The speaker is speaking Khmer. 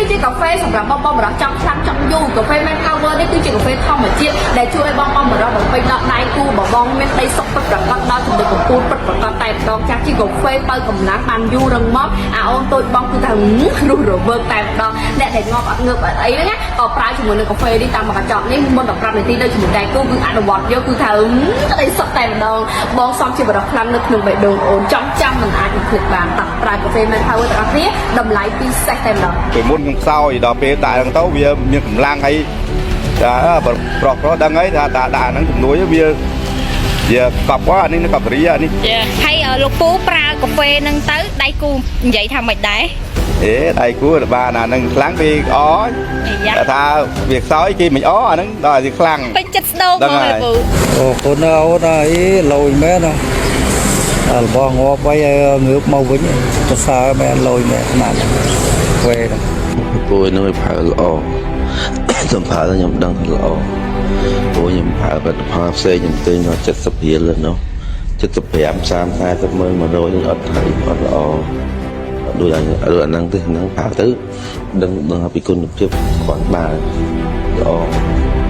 គឺជាកាហ្វេសម្រាប់បងបរោះចង់ខ្លាំងចង់យូរកាហ្វេ Man Power នេះគឺជាកាហ្វេធម្មជាតិដែលជួយឲ្យបងបរោះបំពេញដល់ដៃគូបងមានដីសុខពិតប្រាកដដល់ចំណុចកំពូលពិតប្រាកដតែម្ដងចាស់ជាកាហ្វេបើកម្លាំងបានយូររឹងមាំអាអូនតូចបងគឺថារស់រវើកតែម្ដងអ្នកដែលងាប់អត់ងើបអត់អីហ្នឹងណាក៏ប្រើជាមួយនឹងកាហ្វេនេះតាមមកកញ្ចប់នេះមុន15នាទីនៅជាមួយដៃគូគឺអនុវត្តយកគឺថាដីសុខតែម្ដងបងសំជាបរោះខ្លាំងនៅក្នុងបេះដូងអូនចង់ចាំមិនអាចភ្លេចបានតាំងប្រើកាហ្វេ Man Power ទាំងអស់គ្នាតម្លៃពិសេសតែម្ដងពីមុនខ្ញុំខ្សោយដល់ពេលដាក់ហ្នឹងទៅវាមានកម្លាំងហើយចាប្រុសដឹងហើយថាដាក់ហ្នឹងជំនួយវាកប់អានេះកប់រីអានេះហើយលោកពូប្រើកាហ្វេហ្នឹងទៅដៃគូនិយាយថាមិនដែរដៃគូបានអាហ្នឹងខ្លាំងវាអតែថាវាខ្សោយគេមិនអាហ្នឹងដល់វាខ្លាំងពេញចិត្តស្ដោកមកលោកពូអូគុណអូនអីលយមែនណារបស់ងាប់ໄວងើបមកវិញប្រសើរមែនលយមែនណាស់វេហ្នឹងពូនឹងប្រើល្អសំប្រើខ្ញុំដឹងថាល្អពូខ្ញុំប្រើផលិតផលផ្សេងខ្ញុំទិញមក70រៀលនោះ75 30 40ម៉ឺន100នេះអត់ថៃអត់ល្អដូចអាហ្នឹងទេហ្នឹងប្រើទៅដឹងពីគុណភាពគាត់បានល្អ